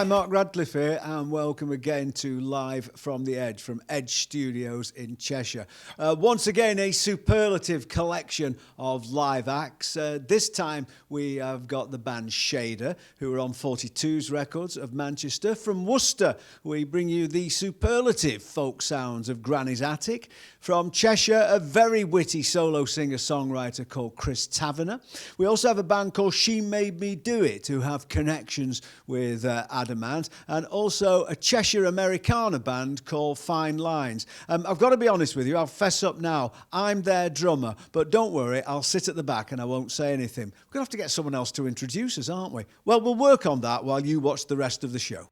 Hi, Mark Radcliffe here, and welcome again to Live from the Edge, from Edge Studios in Cheshire. Once again, a superlative collection of live acts. This time we have got the band Shader, who are on 42's Records of Manchester. From Worcester, we bring you the superlative folk sounds of Granny's Attic. From Cheshire, a very witty solo singer-songwriter called Chris Tavener. We also have a band called She Made Me Do It, who have connections with Adamant, and also a Cheshire Americana band called Fine Lines. I've got to be honest with you, I'll fess up now. I'm their drummer, but don't worry, I'll sit at the back and I won't say anything. We're going to have to get someone else to introduce us, aren't we? Well, we'll work on that while you watch the rest of the show.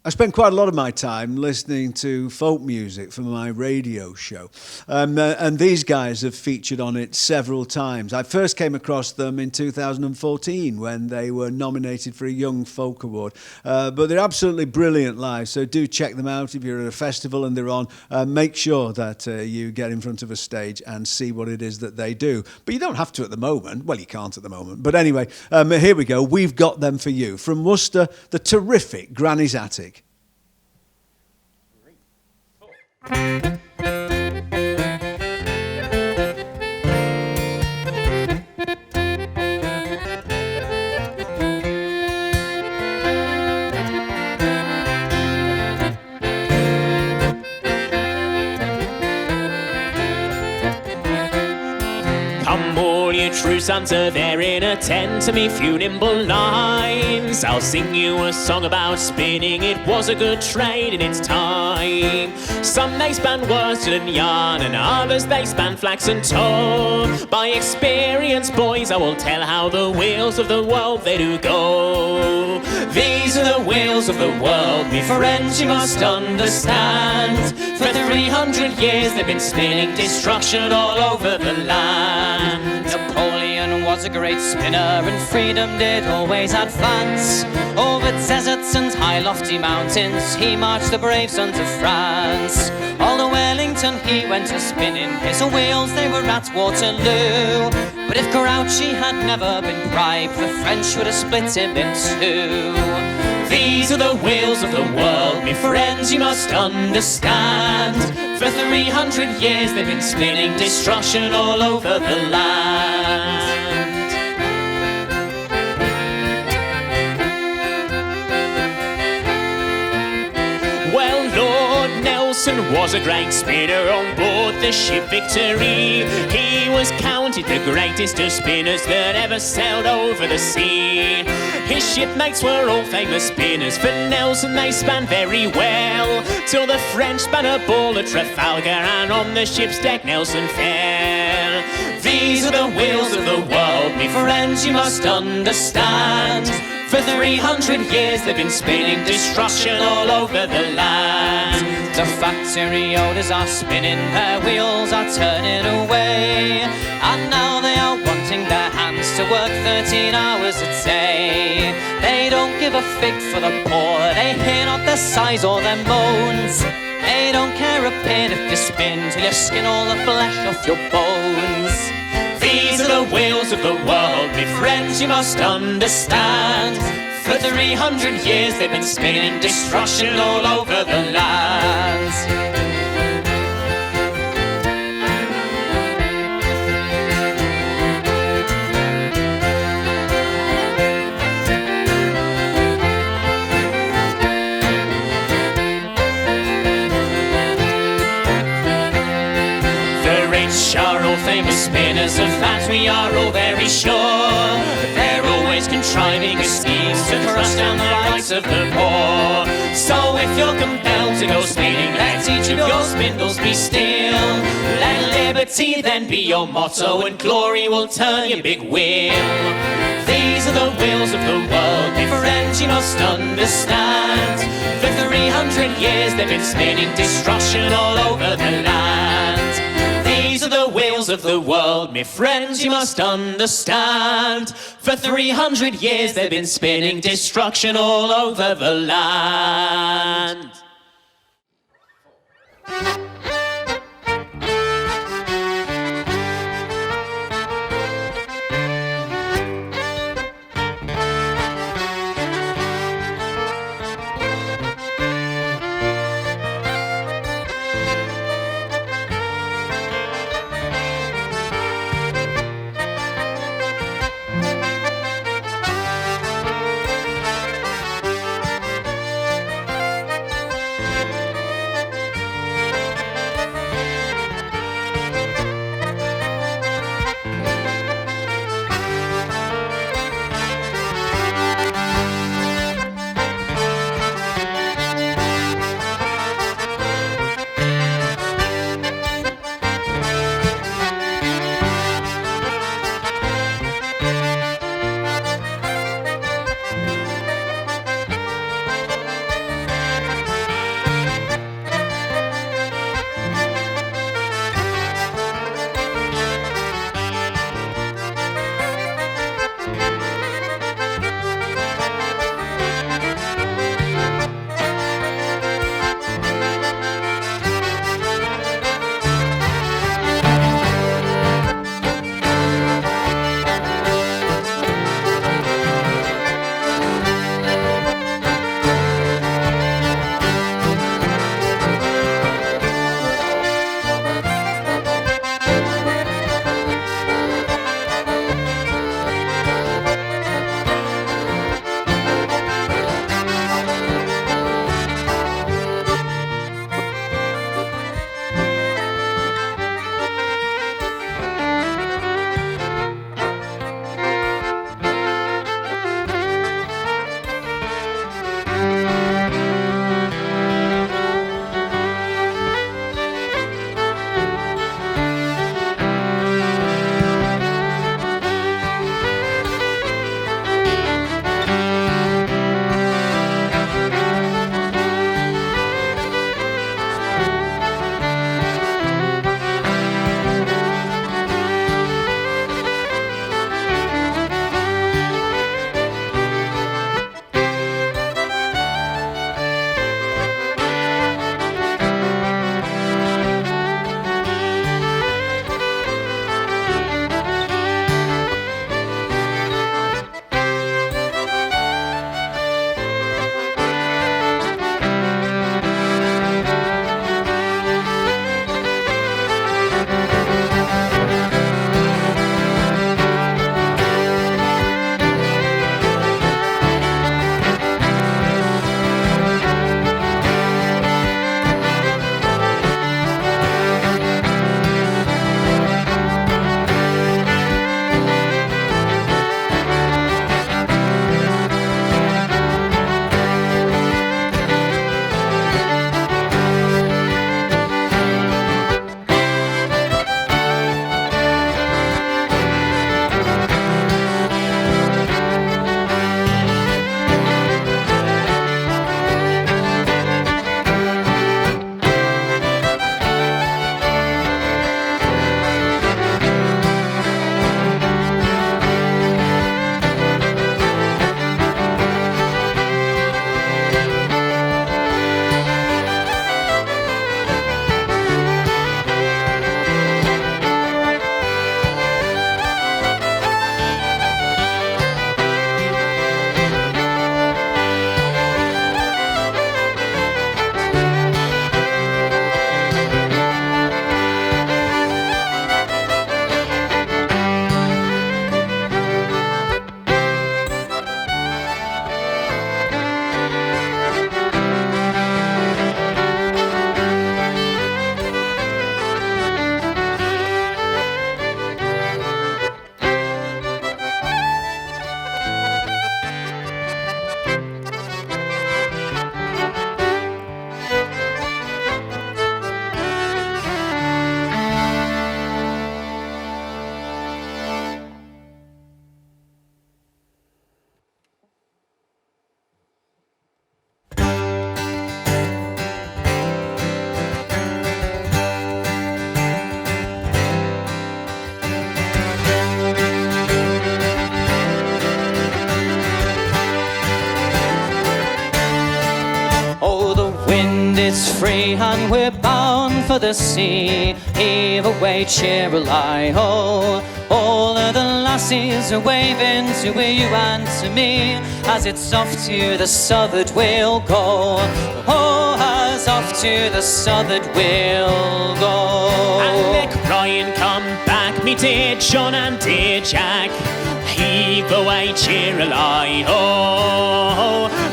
I spend quite a lot of my time listening to folk music for my radio show. And these guys have featured on it several times. I first came across them in 2014 when they were nominated for a Young Folk Award. But they're absolutely brilliant live, so do check them out if you're at a festival and they're on. Make sure that you get in front of a stage and see what it is that they do. But you don't have to at the moment. Well, you can't at the moment. But anyway, here we go. We've got them for you. From Worcester, the terrific Granny's Attic. Come all you true sons of Erin, attend to me few nimble lines. I'll sing you a song about spinning, it was a good trade in its time. Some they span worsted and yarn, and others they span flax and tow. By experience, boys, I will tell how the wheels of the world they do go. These are the wheels of the world, me friends, you must understand. For 300 years they've been spinning destruction all over the land. Napoleon was a great spinner, and freedom did always advance. Over deserts and high lofty mountains he marched the brave sons of France. All to Wellington he went a spinning, his wheels they were at Waterloo. But if Grouchy had never been bribed, the French would have split him in two. These are the wheels of the world, me friends, you must understand. For 300 years they've been spinning destruction all over the land. Well, Lord Nelson was a great spinner on board the ship Victory. He was counted the greatest of spinners that ever sailed over the sea. His shipmates were all famous spinners, for Nelson they span very well, till the French span a ball at Trafalgar, and on the ship's deck Nelson fell. These are the wheels of the world, me friends, you must understand. For 300 years they've been spinning destruction all over the land. The factory owners are spinning, their wheels are turning away, and now they are wanting their hands to work 13 hours a day. They don't give a fig for the poor, they hear not their sighs or their moans. They don't care a pin if you spin till you skin all the flesh off your bones. These are the wheels of the world, me friends, you must understand. For 300 years they've been spinning destruction all over the land. Are all famous spinners, of that we are all very sure. They're always contriving a scheme to crush down the rights of the poor. So if you're compelled to go spinning, let each of your spindles be still. Let liberty then be your motto, and glory will turn your big wheel. These are the wheels of the world, my friends, you must understand. For 300 years they've been spinning destruction all over the land. These are the wheels of the world, me friends, you must understand. For 300 years they've been spinning destruction all over the land. Wind is free and we're bound for the sea. Heave away, cheer-a-lie-ho. All of the lassies are waving to you and to me. As it's off to the southward we'll go. Oh, as off to the southward we'll go. And Nick Ryan, come back, me dear John and dear Jack. Heave away, cheer-a-lie-ho.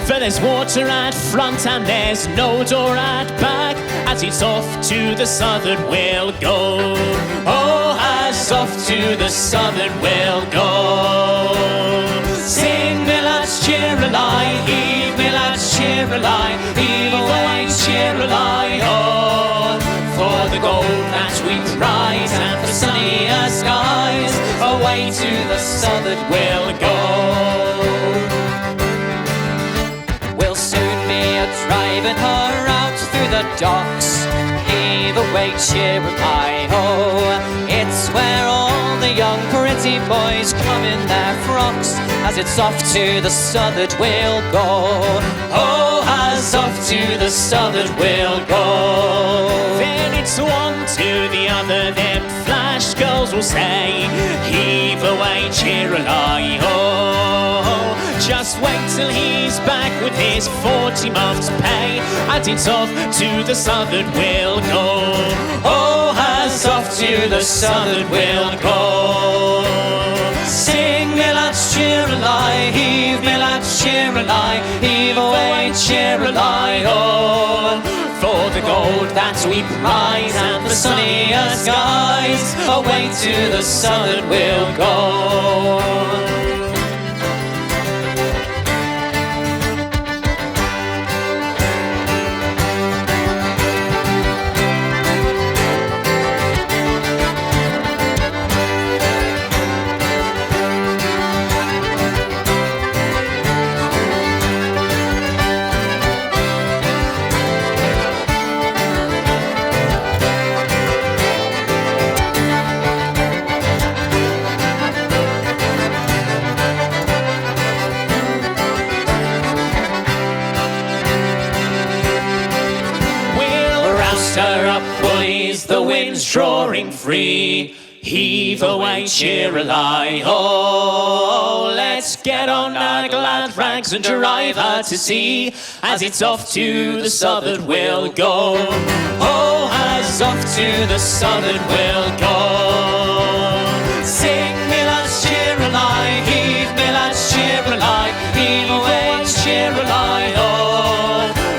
For there's water at front and there's no door at back. As it's off to the southward we'll go. Oh, as off to the southward we'll go. Sing, me lads, cheer-a-lie. Heave, me lads, cheer-a-lie. Heave away, cheer-a-lie-ho. For the gold that we prize and for sunnier skies, away to the southward we'll go. We'll soon be a-driving her out through the docks. Heave away, cheer-a-lie-ho. It's where all the young pretty boys come in their frocks. As it's off to the southward we'll go. Oh, as off to the southward we'll go. Then it's one to the other, them flash girls will say, heave away, cheer-a-lie-ho. Just wait till he's back with his 40 months' pay. And it's off to the southward we'll go. Oh, as off to the southward we'll go. Sing, me lads, cheer-a-lie. Heave, me lads, cheer-a-lie. Heave away, cheer-a-lie-ho. For the gold that we prize and the sunnier skies, away to the southward we'll go. Stir up, bullies, the wind's drawing free. Heave away, cheer-a-lie-ho. Let's get on our glad rags and drive her to sea. As it's off to the southward we'll go. Oh, as off to the southward we'll go. Sing, me lads, cheer-a-lie. Heave, me lads, cheer-a-lie. Heave away, cheer-a-lie-ho.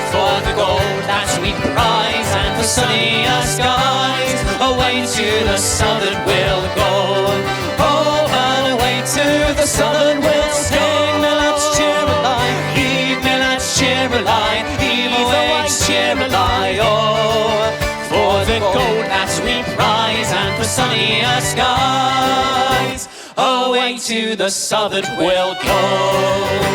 For the gold that we prize and for sunnier skies, away to the southward we'll go. Oh, and away to the southward we'll sing. Me lads, cheer-a-lie. Heave, me lads, cheer-a-lie. Heave away, cheer-a-lie. Oh, for the gold that we prize and for sunnier skies, away to the southward we'll go.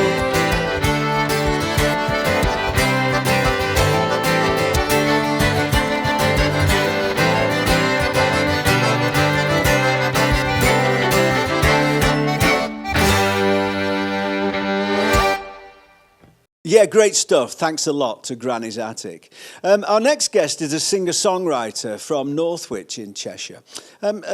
Yeah, great stuff. Thanks a lot to Granny's Attic. Our next guest is a singer-songwriter from Northwich in Cheshire.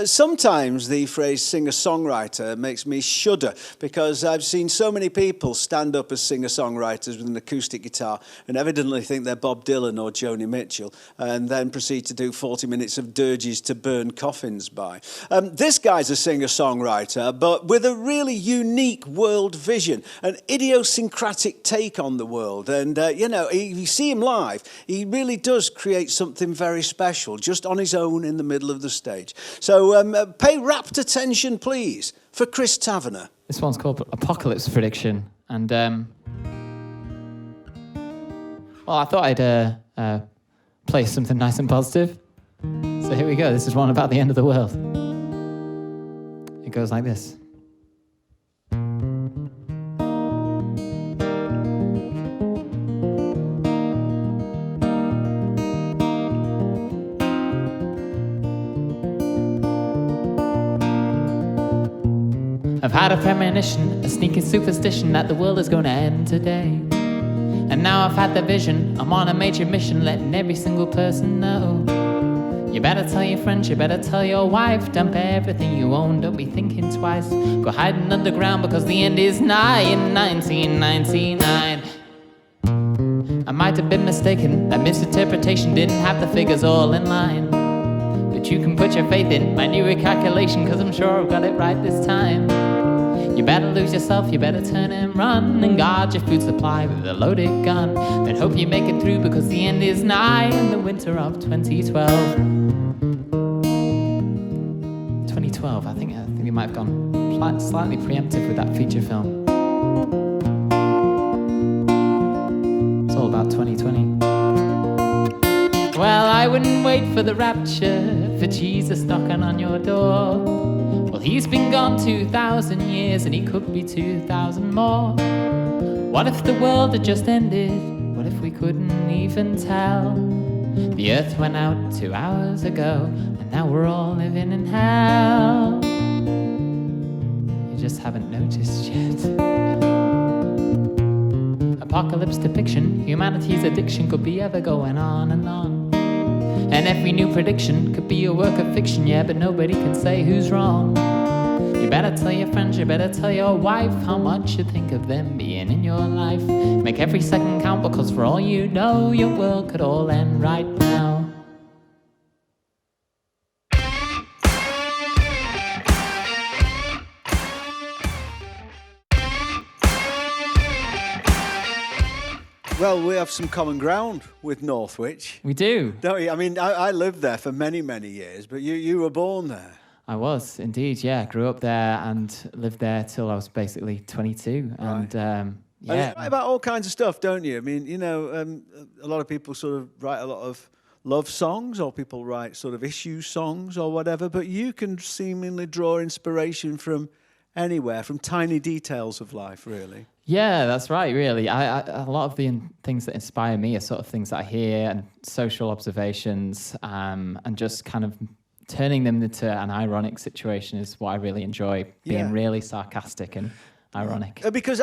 Sometimes the phrase singer-songwriter makes me shudder because I've seen so many people stand up as singer-songwriters with an acoustic guitar and evidently think they're Bob Dylan or Joni Mitchell and then proceed to do 40 minutes of dirges to burn coffins by. This guy's a singer-songwriter, but with a really unique world vision, an idiosyncratic take on the world. And, you know, if you see him live, he really does create something very special just on his own in the middle of the stage. So pay rapt attention, please, for Chris Tavener. This one's called Apocalypse Prediction. And, well, I thought I'd play something nice and positive. So here we go. This is one about the end of the world. It goes like this. I've had a premonition, a sneaking superstition that the world is going to end today. And And now I've had the vision, I'm on a major mission, letting every single person know. You better tell your friends, you better tell your wife, dump everything you own, don't be thinking twice. Go hiding underground because the end is nigh in 1999. I might have been mistaken, that misinterpretation didn't have the figures all in line. But you can put your faith in my new recalculation, cause I'm sure I've got it right this time. You better lose yourself, you better turn and run, and guard your food supply with a loaded gun. Then hope you make it through because the end is nigh in the winter of 2012. 2012, I think we might have gone slightly preemptive with that feature film. It's all about 2020. Well, I wouldn't wait for the rapture, for Jesus knocking on your door. Well, he's been gone 2,000 years and he could be 2,000 more. What if the world had just ended? What if we couldn't even tell? The earth went out 2 hours ago and now we're all living in hell. You just haven't noticed yet. Apocalypse depiction, humanity's addiction could be ever going on and on. And every new prediction could be a work of fiction, yeah, but nobody can say who's wrong. You better tell your friends, you better tell your wife how much you think of them being in your life. Make every second count because for all you know, your world could all end right now. Well, we have some common ground with Northwich. We do. Don't we? I mean, I lived there for many, many years, but you were born there. I was, indeed, yeah. Grew up there and lived there till I was basically 22. Right. And, And you write about all kinds of stuff, don't you? I mean, you know, a lot of people sort of write a lot of love songs, or people write sort of issue songs or whatever, but you can seemingly draw inspiration from anywhere, from tiny details of life, really. Yeah, that's right, really. A lot of the things that inspire me are sort of things that I hear and social observations, and just kind of turning them into an ironic situation is what I really enjoy, being really sarcastic and ironic. Because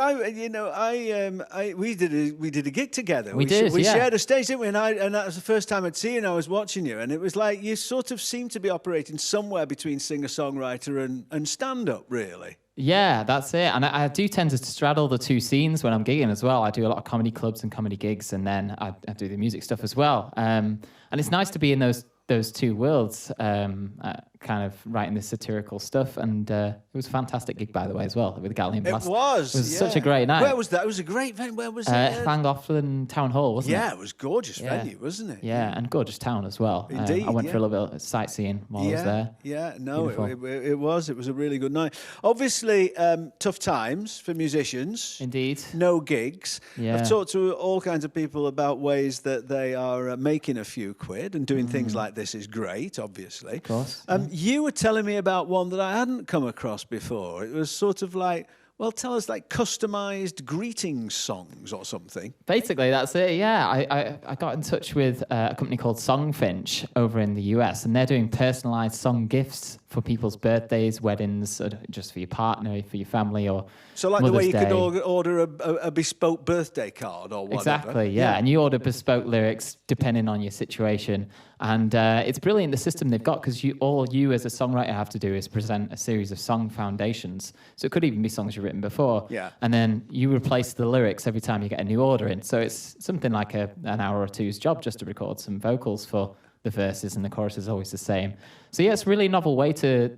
we did a gig together. We shared a stage, didn't we? And that was the first time I'd seen you, and I was watching you, and it was like you sort of seemed to be operating somewhere between singer-songwriter and stand-up, really. Yeah, that's it. And I do tend to straddle the two scenes when I'm gigging as well. I do a lot of comedy clubs and comedy gigs, and then I do the music stuff as well. And it's nice to be in those two worlds, kind of writing this satirical stuff. And it was a fantastic gig, by the way, as well, with the Galleon Blast. It was such a great night. Where was that? It was a great venue. Where was it? Llangollen Town Hall, wasn't it? Yeah, it was a gorgeous venue, wasn't it? Yeah, and gorgeous town as well. Indeed, I went for a little bit of sightseeing while I was there. Yeah, no, it was a really good night. Obviously, tough times for musicians. Indeed. No gigs. Yeah. I've talked to all kinds of people about ways that they are making a few quid, and doing things like this is great, obviously. Of course. You were telling me about one that I hadn't come across before. It was sort of like, well, tell us, like customized greeting songs or something. Basically, that's it, yeah. I got in touch with a company called Songfinch over in the US, and they're doing personalized song gifts for people's birthdays, weddings, or just for your partner, for your family, or so like Mother's the way you Day. could order a bespoke birthday card or whatever. Exactly, yeah. And you order bespoke lyrics depending on your situation. And it's brilliant, the system they've got, because all you as a songwriter have to do is present a series of song foundations. So it could even be songs you've written before. Yeah. And then you replace the lyrics every time you get a new order in. So it's something like an hour or two's job just to record some vocals for the verses, and the chorus is always the same. So yeah, it's a really novel way to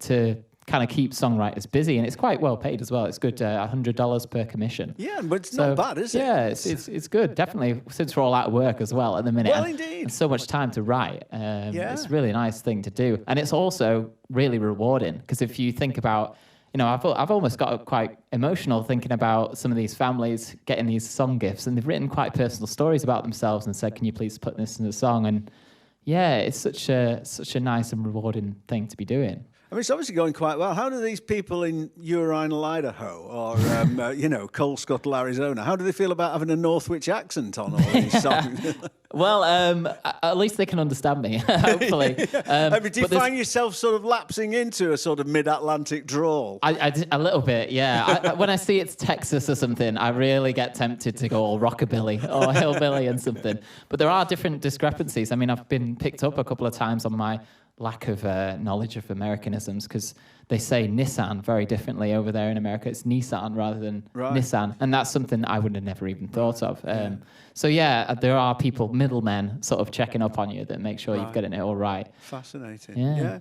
kind of keep songwriters busy, and it's quite well paid as well. It's good, $100 per commission. Yeah, but it's not bad, is it? Yeah, it's good, definitely, since we're all out of work as well at the minute. Well, indeed. And so much time to write. It's a really nice thing to do. And it's also really rewarding, because if you think about, I've almost got quite emotional thinking about some of these families getting these song gifts, and they've written quite personal stories about themselves and said, can you please put this in a song? And yeah, it's such a nice and rewarding thing to be doing. I mean, it's obviously going quite well. How do these people in Urinal, Idaho, or Coal Scuttle, Arizona, how do they feel about having a Northwich accent on all these songs? Well, at least they can understand me, hopefully. Do you find yourself sort of lapsing into a sort of mid-Atlantic drawl? A little bit, yeah. When I see it's Texas or something, I really get tempted to go all rockabilly or hillbilly and something. But there are different discrepancies. I mean, I've been picked up a couple of times on my lack of knowledge of Americanisms, because they say Nissan very differently over there in America. It's Nissan rather than Nissan, and that's something I would have never even thought of. So yeah, there are people, middlemen, sort of checking up on you that make sure you've gotten it all right. Fascinating. Yeah.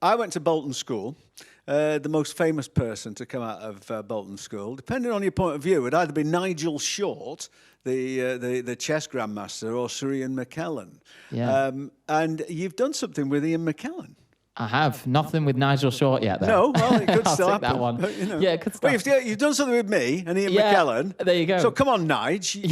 I went to Bolton School. The most famous person to come out of Bolton School, depending on your point of view, would either be Nigel Short, the chess grandmaster, or Sir Ian McKellen. Yeah. And you've done something with Ian McKellen. I have. Nothing with Nigel Short yet, though. No, well, it could I'll still take happen. that one. But, Yeah, it could still Well, you've done something with me and Ian McKellen. There you go. So come on, Nige.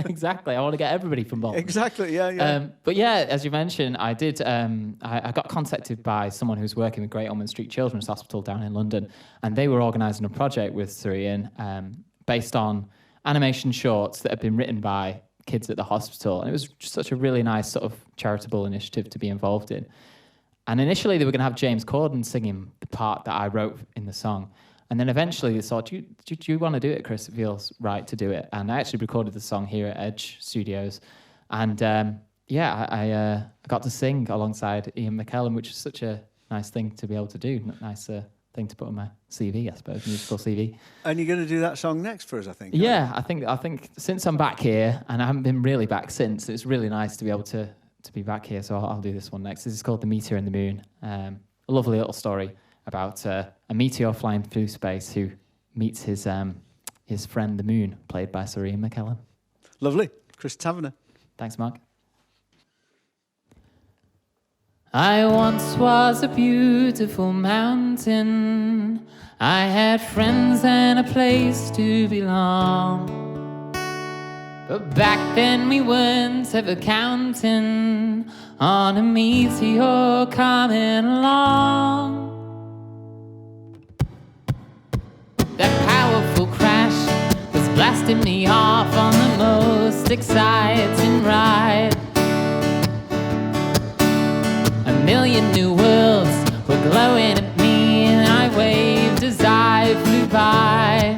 Exactly. I want to get everybody from Bolton. Exactly, yeah. But yeah, as you mentioned, I did. I got contacted by someone who's working with Great Ormond Street Children's Hospital down in London, and they were organising a project with Sir Ian based on animation shorts that had been written by kids at the hospital, and it was just such a really nice sort of charitable initiative to be involved in. And initially, they were going to have James Corden singing the part that I wrote in the song. And then eventually they thought, do you want to do it, Chris? It feels right to do it. And I actually recorded the song here at Edge Studios. And I got to sing alongside Ian McKellen, which is such a nice thing to be able to do. Nice thing to put on my CV, I suppose, musical CV. And you're going to do that song next for us, I think. Yeah, I think since I'm back here, and I haven't been really back since, it's really nice to be able to be back here, so I'll do this one next. This is called The Meteor and the Moon. A lovely little story about a meteor flying through space who meets his friend the Moon, played by Sir Ian McKellen. Lovely. Chris Tavener. Thanks, Mark. I once was a beautiful mountain. I had friends and a place to belong. But back then we weren't ever counting on a meteor coming along. That powerful crash was blasting me off on the most exciting ride. A million new worlds were glowing at me, and I waved as I flew by.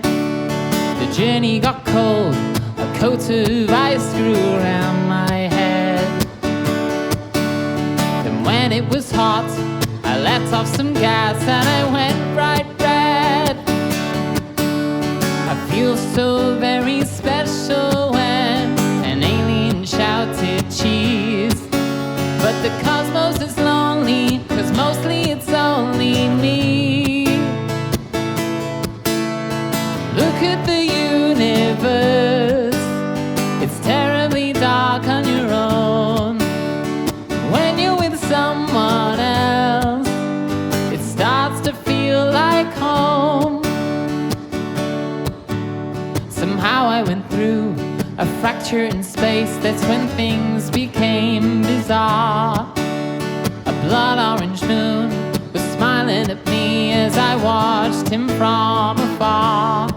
The journey got cold. A coat of ice grew around my head. Then when it was hot, I let off some gas and I went bright red. I feel so very special when an alien shouted cheese. But the cosmos is lonely, 'cause mostly it's only me. Look at the universe. It's terribly dark on your own. When you're with someone else, it starts to feel like home. Somehow I went through a fracture in space. That's when things became bizarre. A blood orange moon was smiling at me as I watched him from afar.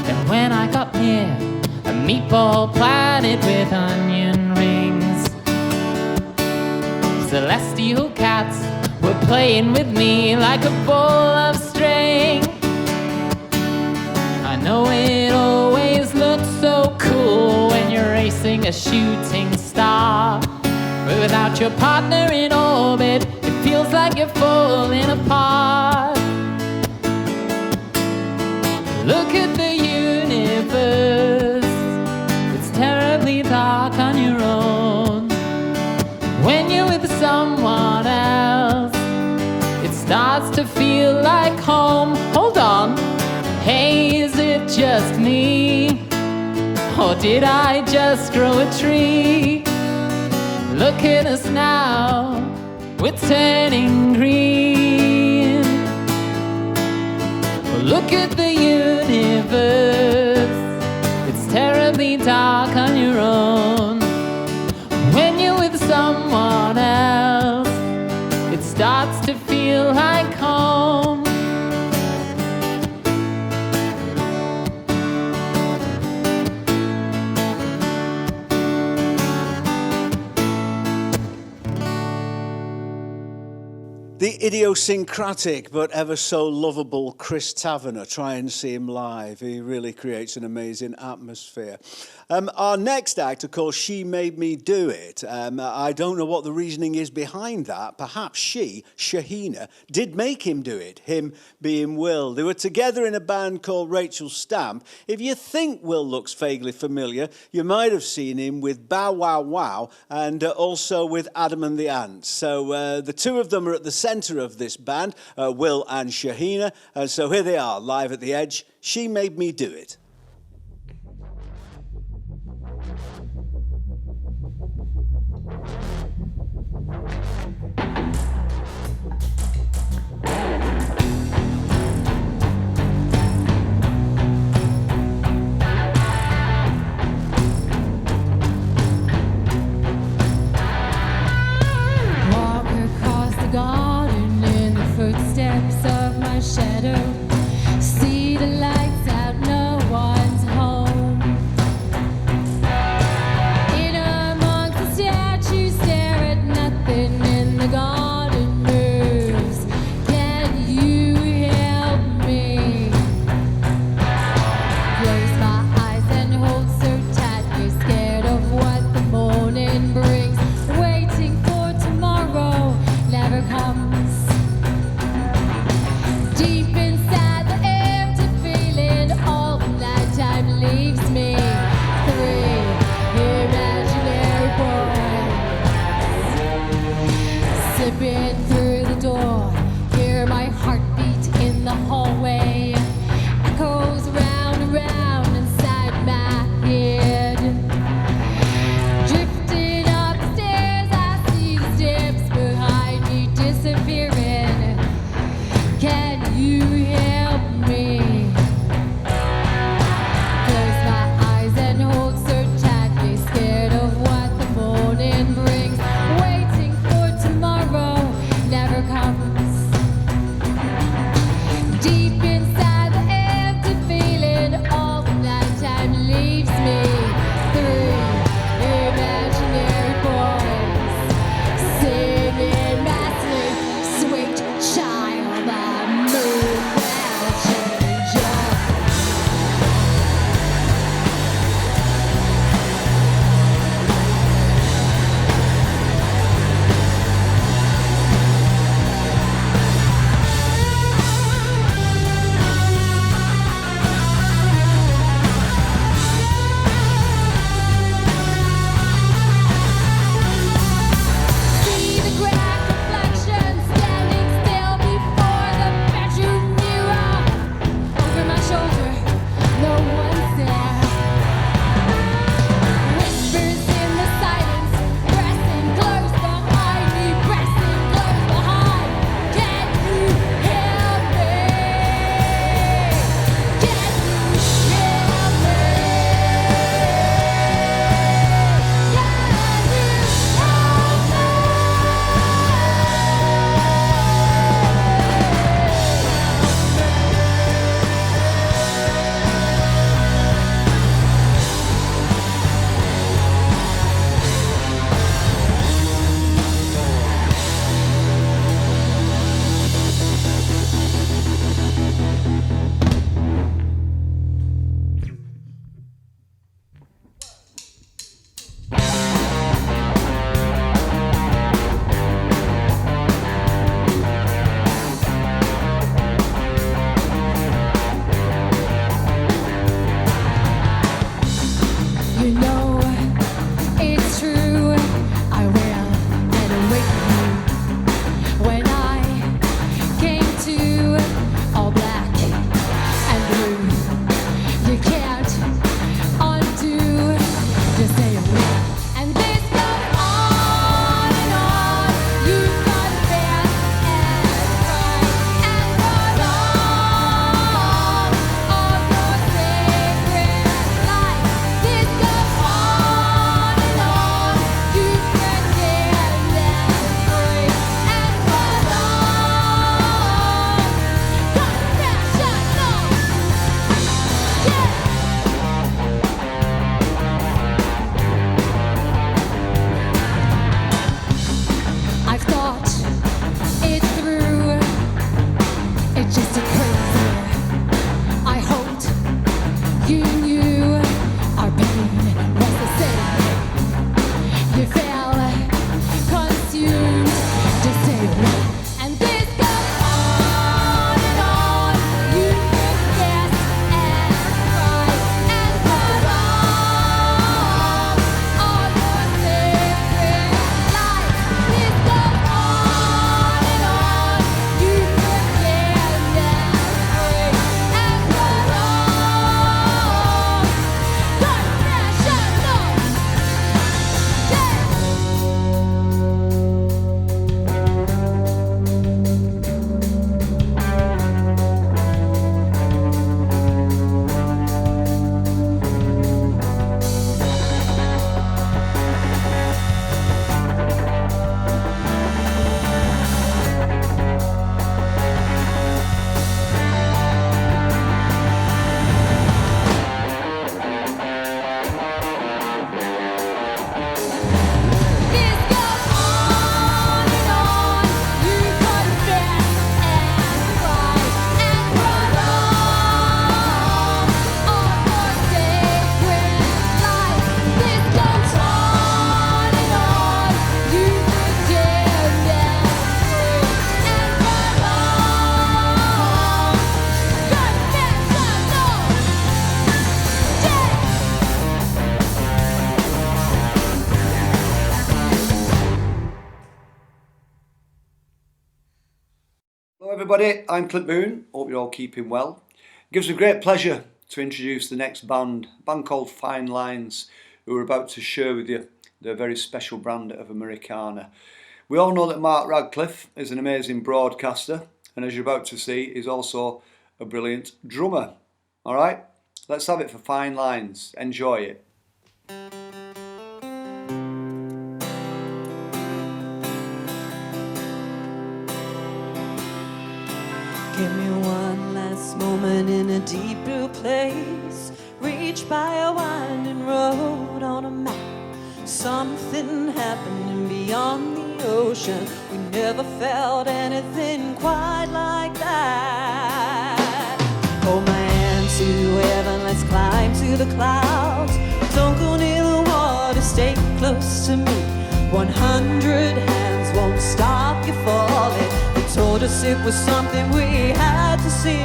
And when I got near, a meatball planet with onion rings. Celestial cats were playing with me like a ball of string. I know it always looks so cool when you're racing a shooting star. But without your partner in orbit, it feels like you're falling apart. Look at the universe. Terribly dark on your own. When you're with someone else, it starts to feel like home. Hold on, hey, is it just me? Or did I just grow a tree? Look at us now, we're turning green. Look at the universe. Terribly dark on your own. When you're with someone else, it starts to The idiosyncratic but ever so lovable Chris Tavener. Try and see him live. He really creates an amazing atmosphere. Our next act, of course, She Made Me Do It. I don't know what the reasoning is behind that. Perhaps she, Shahina, did make him do it, him being Will. They were together in a band called Rachel Stamp. If you think Will looks vaguely familiar, you might have seen him with Bow Wow Wow and also with Adam and the Ants. So the two of them are at the centre of this band, Will and Shahina. So here they are, live at the Edge. She Made Me Do It. Shadow, see the lights out, no one's home. In amongst the statues, stare at nothing in the garden moves. Can you help me? Close my eyes and hold so tight. You're scared of what the morning brings. Waiting for tomorrow never comes. Deep inside everybody, I'm Clint Moon. Hope you're all keeping well. It gives me great pleasure to introduce the next band, a band called Fine Lines, who are about to share with you their very special brand of Americana. We all know that Mark Radcliffe is an amazing broadcaster, and as you're about to see, he's also a brilliant drummer. Alright, let's have it for Fine Lines. Enjoy it. Give me one last moment in a deep blue place, reached by a winding road on a map. Something happening beyond the ocean. We never felt anything quite like that. Hold my hand to heaven, let's climb to the clouds. Don't go near the water, stay close to me. 100 hands won't stop you falling. Told us it was something we had to see.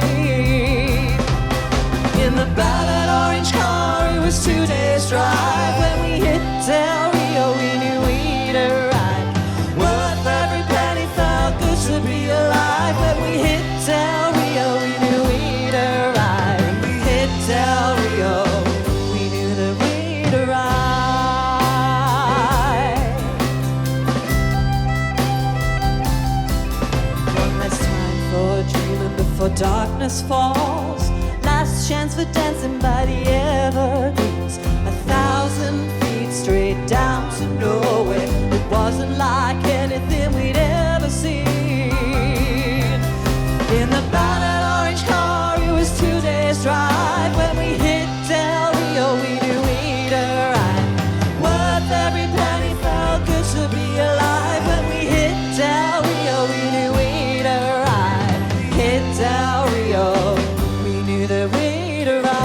In the back of that orange car, it was 2 days' drive. When we hit Del Rio, we knew we'd arrive. Worth every penny, felt good to be alive. When we hit Del Rio, we knew we'd arrive. When we hit Del Rio, we knew that we'd arrive. Before darkness falls, last chance for dancing by the evergreens. 1,000 feet straight down to nowhere. It wasn't like anything we'd ever seen. In the back of that orange car, it was 2 days' drive. When we hit Del Rio, we knew we'd arrive. Worth every penny, felt good to be alive. When we hit Del Rio, we knew we'd arrive. Hit Del Rio, we knew that we'd arrive.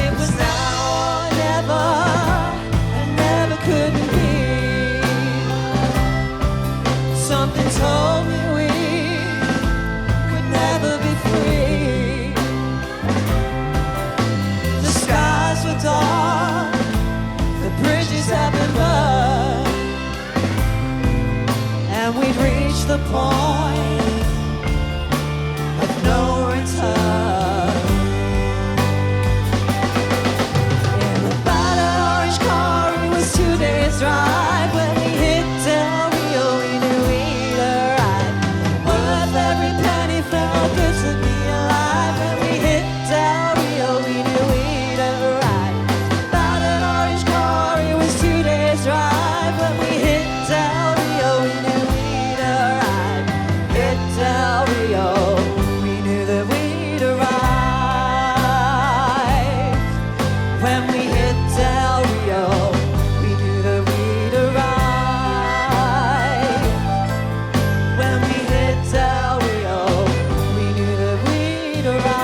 It was now or never, and never couldn't be. Something told me we could never be free. The skies were dark, the bridges had been burned, and we'd reached the point of no return. In the battered orange car, it was 2 days' drive. When we hit Del Rio, we knew we'd arrive. Worth every penny, felt good to be alive. When we hit Del Rio, we knew we'd arrive. Battered orange car, it was 2 days' drive. When we hit Del Rio, we knew we'd arrive. Hit Del Rio, we knew that we'd arrive. When we hit Del Rio, we knew that we'd arrive. When we hit Del Rio, we knew that we'd arrive.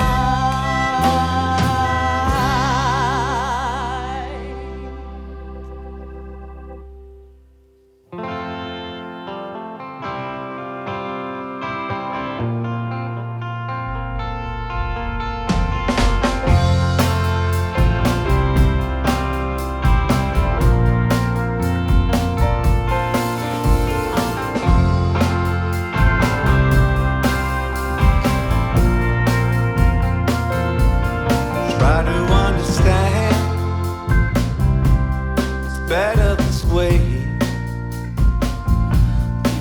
Try to understand, it's better this way.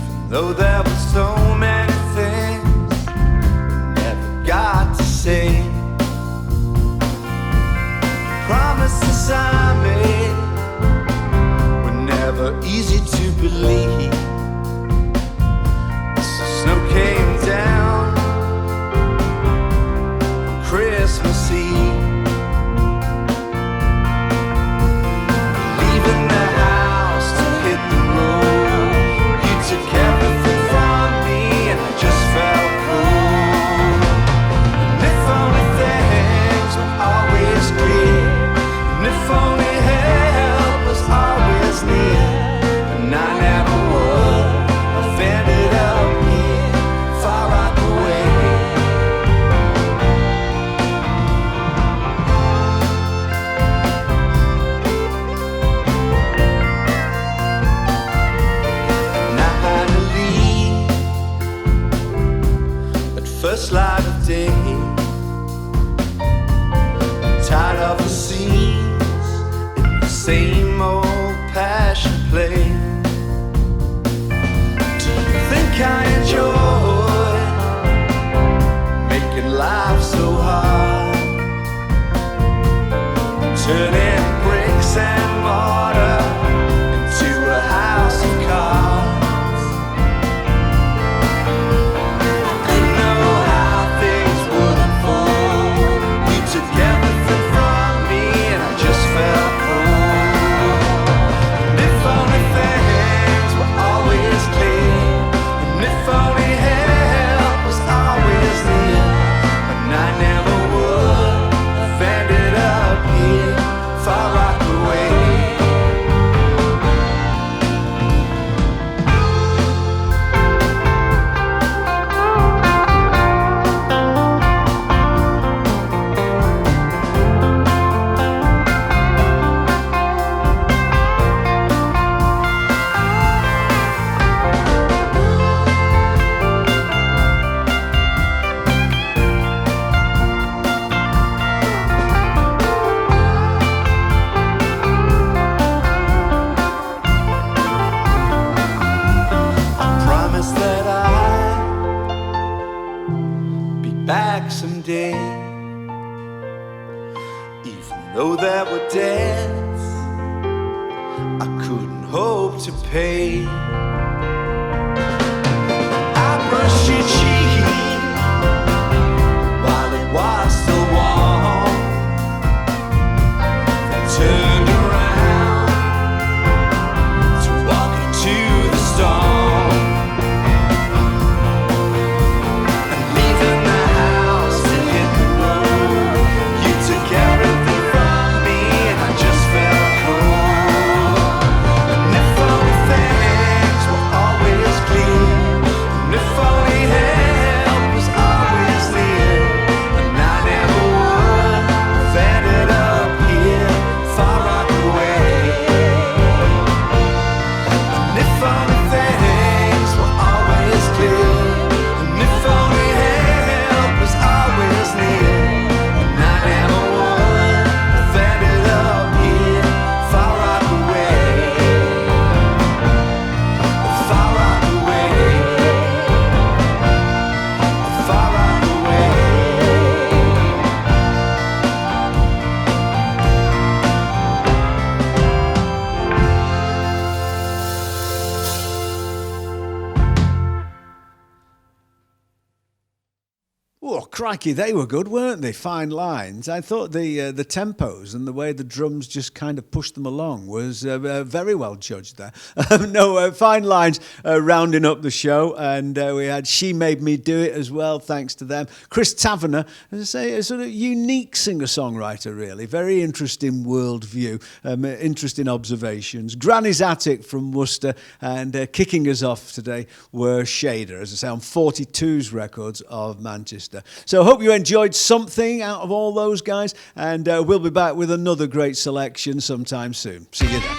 Even though there were so many things we never got to say. Promises I made were never easy to believe. The snow came down on Christmas Eve. Leaving the house to hit the road, you took everything from me and I just felt cool. And if only things were always clear, and if only help was always near, and I never would have ended up here, far out away. same old passion play. Do you think I enjoy making life so hard? Turning bricks and mortar into a house of cards. Didn't know how things would unfold. You took everything from me and I just felt cold. And if only things were always clear, and if only help was always near, but I never would have ended up here, far Rockaway. I promised that I'd be back someday, even though there were debts I couldn't hope to pay. I brushed your cheek while it was still warm, then turned around to walk into the storm. And leaving the house to hit the road, you took everything from me and I just felt cold. And if only things were always clear, and if only help was always near, and I never would have ended up here, far Rockaway. And if only things were always clear, and if only help was always near, and I never would have ended up here, far Rockaway, far Rockaway, far Rockaway. Oh, crikey, they were good, weren't they? Fine lines. I thought the tempos and the way the drums just kind of pushed them along was very well judged there. Fine lines rounding up the show, and we had She Made Me Do It as well, thanks to them. Chris Tavener, as I say, a sort of unique singer-songwriter, really. Very interesting worldview, interesting observations. Granny's Attic from Worcester, and kicking us off today were Shader, as I say, on 42's Records of Manchester. So I hope you enjoyed something out of all those guys, and we'll be back with another great selection sometime soon. See you then.